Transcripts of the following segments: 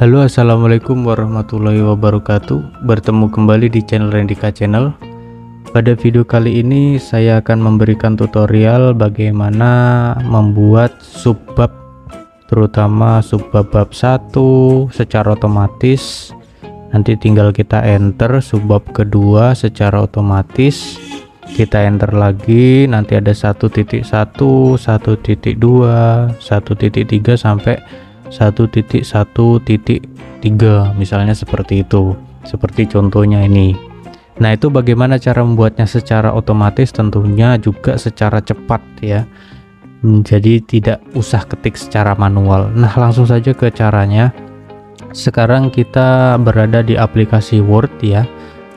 Halo, assalamualaikum warahmatullahi wabarakatuh. Bertemu kembali di channel Rendika Channel. Pada video kali ini saya akan memberikan tutorial bagaimana membuat subbab, terutama subbab bab 1 secara otomatis. Nanti tinggal kita enter subbab kedua secara otomatis. Kita enter lagi, nanti ada 1.1, 1.2, 1.3 sampai 1.1.3, misalnya seperti itu, seperti contohnya ini. Nah, itu bagaimana cara membuatnya secara otomatis, tentunya juga secara cepat ya. Jadi tidak usah ketik secara manual. Nah, langsung saja ke caranya. Sekarang kita berada di aplikasi Word ya,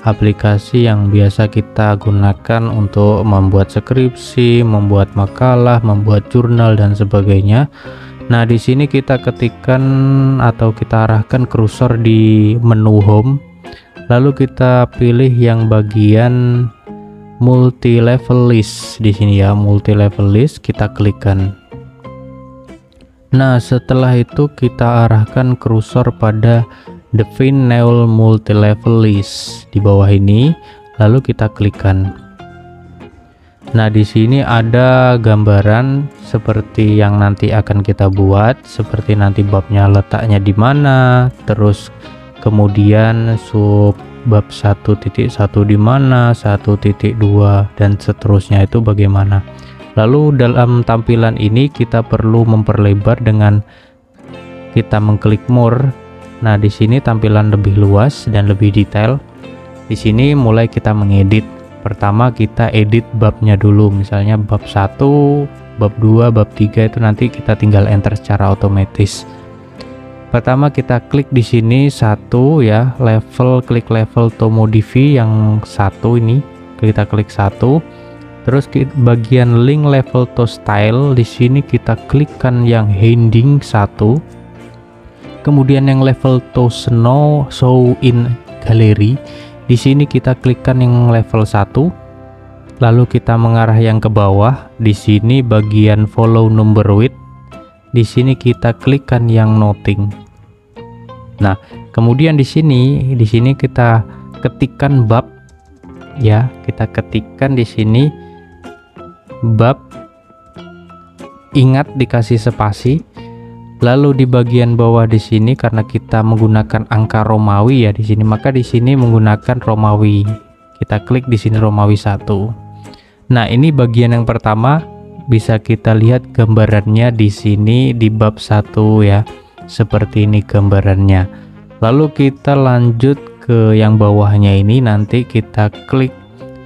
aplikasi yang biasa kita gunakan untuk membuat skripsi, membuat makalah, membuat jurnal dan sebagainya. Nah, di sini kita ketikkan atau kita arahkan kursor di menu home, lalu kita pilih yang bagian multi level list di sini ya, multi level list kita klikkan. Nah, setelah itu kita arahkan kursor pada define new multi level list di bawah ini, lalu kita klikkan. Nah, di sini ada gambaran seperti yang nanti akan kita buat, seperti nanti babnya letaknya di mana, terus kemudian subbab 1.1 di mana, 1.2 dan seterusnya itu bagaimana. Lalu dalam tampilan ini kita perlu memperlebar dengan kita mengklik more. Nah, di sini tampilan lebih luas dan lebih detail. Di sini mulai kita mengedit. Pertama kita edit babnya dulu, misalnya bab 1, bab 2, bab 3 itu nanti kita tinggal enter secara otomatis. Pertama kita klik di sini 1 ya, level, klik level to modify yang 1 ini, kita klik 1. Terus bagian link level to style di sini kita klikkan yang heading 1. Kemudian yang level to show in gallery, di sini kita klikkan yang level 1, lalu kita mengarah yang ke bawah. Di sini bagian follow number with, di sini kita klikkan yang noting. Nah, kemudian di sini kita ketikkan bab ya, kita ketikkan di sini bab, ingat dikasih spasi. Lalu di bagian bawah di sini karena kita menggunakan angka Romawi ya di sini, maka di sini menggunakan Romawi. Kita klik di sini Romawi 1. Nah, ini bagian yang pertama, bisa kita lihat gambarannya di sini di bab 1 ya. Seperti ini gambarannya. Lalu kita lanjut ke yang bawahnya ini, nanti kita klik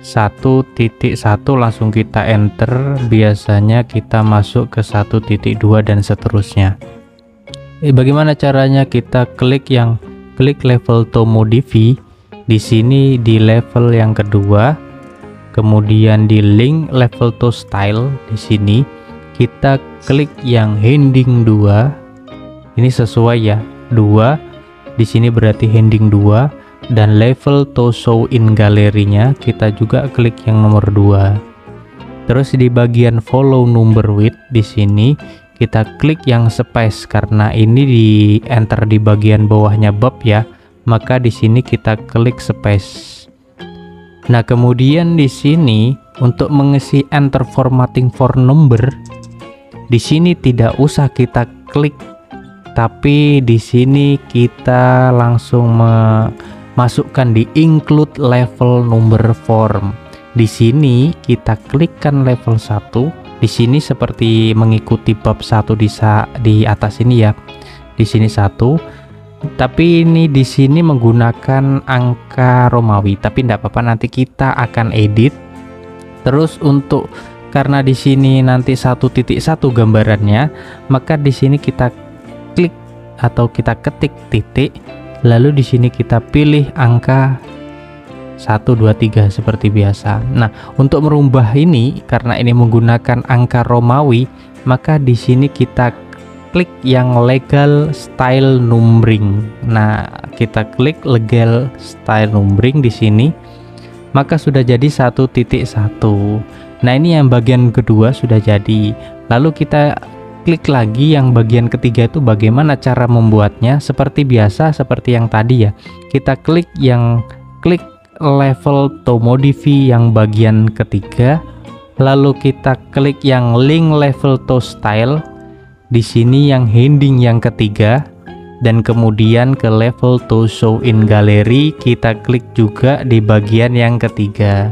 1.1 langsung kita enter. Biasanya kita masuk ke 1.2 dan seterusnya. Bagaimana caranya? Kita klik level to modify di sini di level yang kedua, kemudian di link level to style di sini kita klik yang heading 2. Ini sesuai ya, 2 di sini berarti heading 2, dan level to show in galerinya kita juga klik yang nomor 2. Terus di bagian follow number with di sini kita klik yang space karena ini di enter di bagian bawahnya bab ya, maka di sini kita klik space. Nah, kemudian di sini untuk mengisi enter formatting for number, di sini tidak usah kita klik, tapi di sini kita langsung masukkan di include level number form. Di sini kita klikkan level 1. Di sini seperti mengikuti bab 1 di atas ini ya. Di sini 1. Tapi ini di sini menggunakan angka Romawi, tapi tidak apa-apa, nanti kita akan edit. Terus untuk karena di sini nanti 1.1 gambarannya, maka di sini kita klik atau kita ketik titik, lalu di sini kita pilih angka 1, 2, 3 seperti biasa. Nah, untuk merubah ini karena ini menggunakan angka Romawi, maka di sini kita klik yang legal style numbering. Nah, kita klik legal style numbering di sini, maka sudah jadi 1.1. Nah, ini yang bagian kedua sudah jadi. Lalu kita klik lagi yang bagian ketiga itu bagaimana cara membuatnya. Seperti biasa, seperti yang tadi ya, kita klik level to modify yang bagian ketiga, lalu kita klik yang link level to style di sini yang heading yang ketiga, dan kemudian ke level to show in gallery kita klik juga di bagian yang ketiga.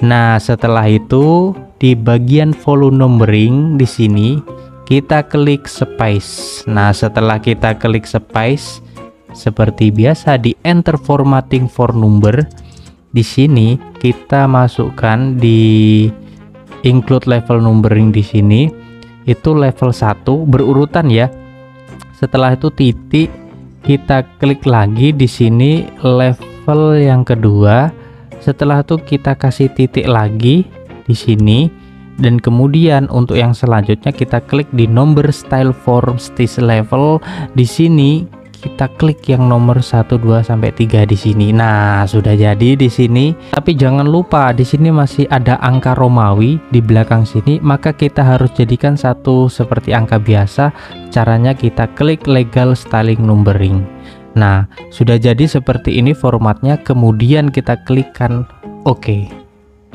Nah, setelah itu di bagian volume numbering di sini kita klik space. Nah, setelah kita klik space, seperti biasa di enter formatting for number, di sini kita masukkan di include level numbering di sini itu level 1 berurutan ya. Setelah itu titik, kita klik lagi di sini level yang kedua. Setelah itu kita kasih titik lagi di sini, dan kemudian untuk yang selanjutnya kita klik di number style form stage level. Di sini kita klik yang nomor 1 2 sampai 3 di sini. Nah, sudah jadi di sini. Tapi jangan lupa di sini masih ada angka Romawi di belakang sini, maka kita harus jadikan satu seperti angka biasa. Caranya kita klik legal styling numbering. Nah, sudah jadi seperti ini formatnya, kemudian kita klikkan OK.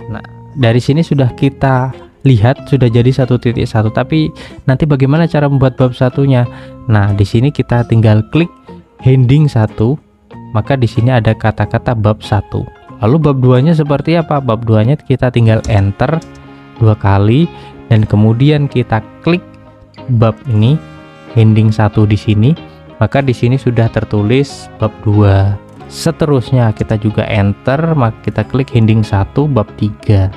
Nah, dari sini sudah kita lihat sudah jadi 1.1, tapi nanti bagaimana cara membuat bab satunya? Nah, di sini kita tinggal klik heading 1, maka di sini ada kata-kata bab 1. Lalu bab 2-nya seperti apa? Bab 2-nya kita tinggal enter 2 kali, dan kemudian kita klik bab ini heading 1 di sini. Maka di sini sudah tertulis bab 2. Seterusnya kita juga enter, maka kita klik heading 1 bab 3,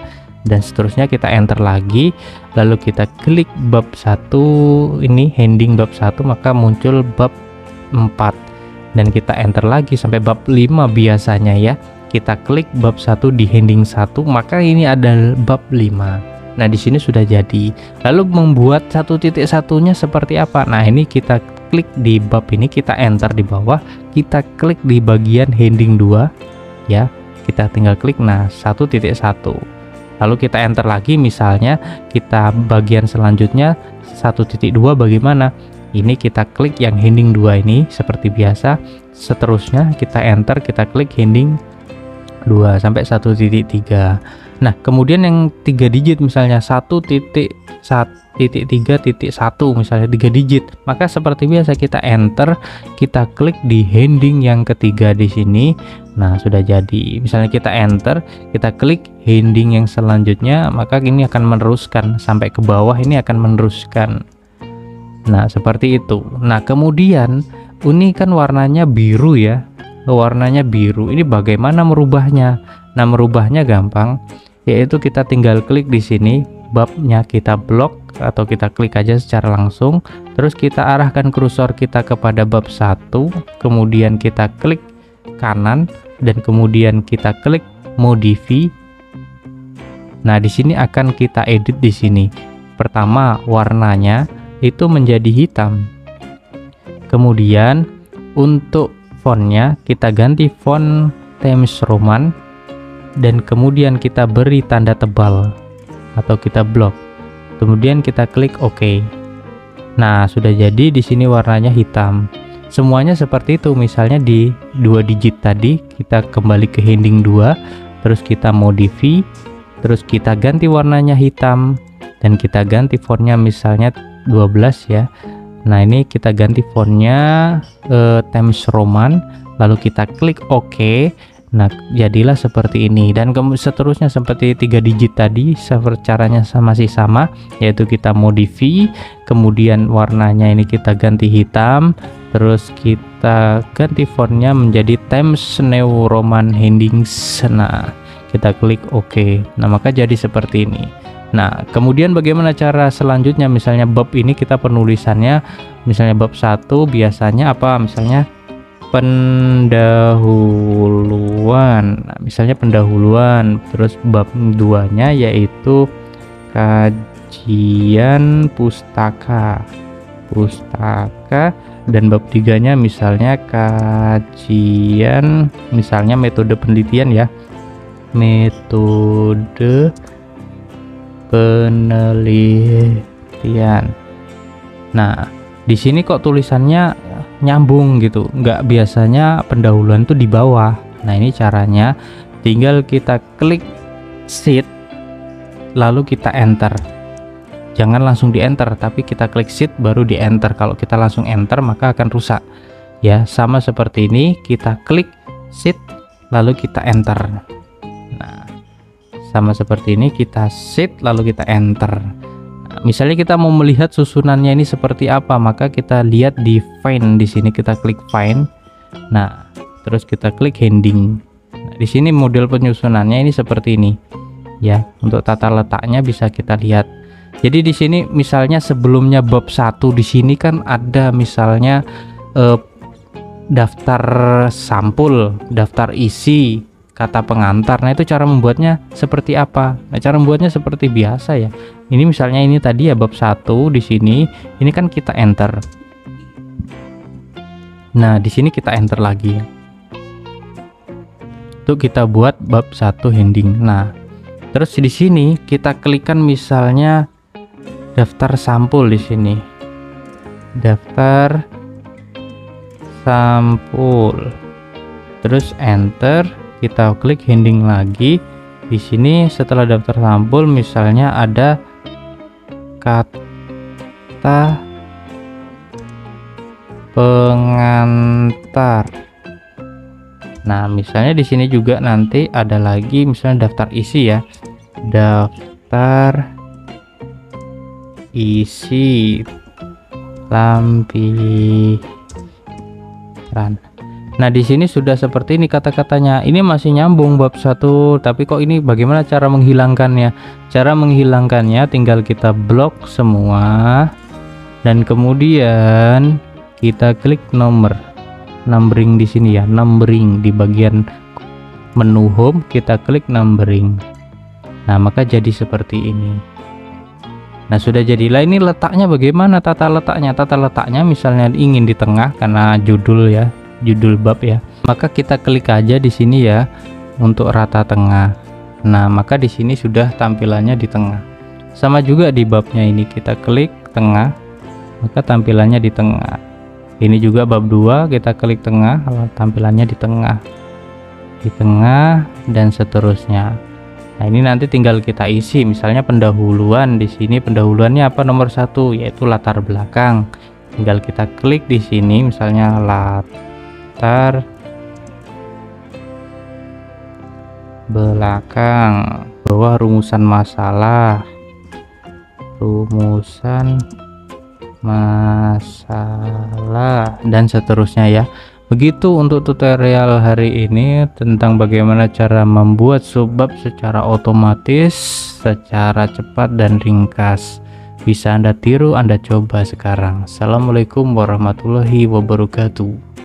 dan seterusnya kita enter lagi, lalu kita klik bab 1 ini heading bab 1, maka muncul bab 4, dan kita enter lagi sampai bab 5 biasanya ya. Kita klik bab 1 di heading 1, maka ini ada bab 5. Nah, di sini sudah jadi. Lalu membuat 1.1-nya seperti apa? Nah, ini kita klik di bab ini, kita enter di bawah, kita klik di bagian heading 2 ya. Kita tinggal klik nah 1.1. Lalu kita enter lagi, misalnya kita bagian selanjutnya 1.2 bagaimana? Ini kita klik yang heading 2 ini seperti biasa. Seterusnya kita enter, kita klik heading 2 sampai 1.3. Nah, kemudian yang 3 digit misalnya 1.1.3.1 misalnya 3 digit, maka seperti biasa kita enter, kita klik di heading yang ketiga di sini. Nah, sudah jadi. Misalnya kita enter, kita klik heading yang selanjutnya, maka ini akan meneruskan sampai ke bawah, ini akan meneruskan. Nah, seperti itu. Nah, kemudian ini kan warnanya biru ya. Warnanya biru. Ini bagaimana merubahnya? Nah, merubahnya gampang, yaitu kita tinggal klik di sini, babnya kita blok atau kita klik aja secara langsung, terus kita arahkan kursor kita kepada bab 1, kemudian kita klik kanan, dan kemudian kita klik modify. Nah, di sini akan kita edit di sini. Pertama, warnanya itu menjadi hitam. Kemudian untuk fontnya kita ganti font Times Roman, dan kemudian kita beri tanda tebal atau kita blok. Kemudian kita klik OK. Nah, sudah jadi di sini warnanya hitam. Semuanya seperti itu. Misalnya di 2 digit tadi kita kembali ke heading 2, terus kita modify, terus kita ganti warnanya hitam, dan kita ganti fontnya misalnya 12 ya. Nah, ini kita ganti fontnya Times Roman, lalu kita klik OK. Nah, jadilah seperti ini, dan seterusnya seperti 3 digit tadi. Caranya masih sama, yaitu kita modify, kemudian warnanya ini kita ganti hitam, terus kita ganti fontnya menjadi Times New Roman Headings. Nah, kita klik OK. Nah, maka jadi seperti ini. Nah, kemudian bagaimana cara selanjutnya? Misalnya bab ini kita penulisannya, misalnya bab 1 biasanya apa? Misalnya pendahuluan. Nah, misalnya pendahuluan, terus bab 2-nya yaitu kajian pustaka, dan bab 3-nya misalnya kajian, misalnya metode penelitian ya, metode penelitian. Nah, di sini kok tulisannya nyambung gitu, nggak biasanya pendahuluan tuh di bawah. Nah, ini caranya tinggal kita klik shift lalu kita enter. Jangan langsung di enter, tapi kita klik shift baru di enter. Kalau kita langsung enter maka akan rusak ya. Sama seperti ini, kita klik shift lalu kita enter. Nah, sama seperti ini, kita shift lalu kita enter. Nah, misalnya kita mau melihat susunannya ini seperti apa, maka kita lihat di find. Di sini kita klik find. Nah, terus kita klik heading. Nah, di sini model penyusunannya ini seperti ini ya. Untuk tata letaknya bisa kita lihat. Jadi di sini misalnya sebelumnya bab 1 di sini kan ada misalnya daftar sampul, daftar isi, kata pengantar. Nah, itu cara membuatnya seperti apa? Nah, cara membuatnya seperti biasa ya. Ini misalnya ini tadi ya bab 1 di sini, ini kan kita enter. Nah, di sini kita enter lagi. Itu kita buat bab 1 heading. Nah, terus di sini kita klikkan misalnya daftar sampul di sini. Daftar sampul. Terus enter, kita klik heading lagi. Di sini setelah daftar sampul misalnya ada kata pengantar. Nah, misalnya di sini juga nanti ada lagi misalnya daftar isi ya. Daftar isi lampiran. Nah, di sini sudah seperti ini kata-katanya. Ini masih nyambung bab 1, tapi kok ini bagaimana cara menghilangkannya? Cara menghilangkannya tinggal kita blok semua dan kemudian kita klik numbering di sini ya, numbering di bagian menu home kita klik numbering. Nah, maka jadi seperti ini. Nah, sudah jadilah. Ini letaknya bagaimana tata letaknya? Tata letaknya misalnya ingin di tengah karena judul ya, judul bab ya. Maka kita klik aja di sini ya untuk rata tengah. Nah, maka di sini sudah tampilannya di tengah. Sama juga di babnya ini kita klik tengah, maka tampilannya di tengah. Ini juga bab 2 kita klik tengah, tampilannya di tengah. Di tengah dan seterusnya. Nah, ini nanti tinggal kita isi misalnya pendahuluan. Di sini pendahuluannya apa? Nomor 1 yaitu latar belakang. Tinggal kita klik di sini misalnya latar belakang, bawah rumusan masalah, dan seterusnya ya. Begitu untuk tutorial hari ini tentang bagaimana cara membuat subbab secara otomatis, secara cepat dan ringkas. Bisa Anda tiru, Anda coba sekarang. Assalamualaikum warahmatullahi wabarakatuh.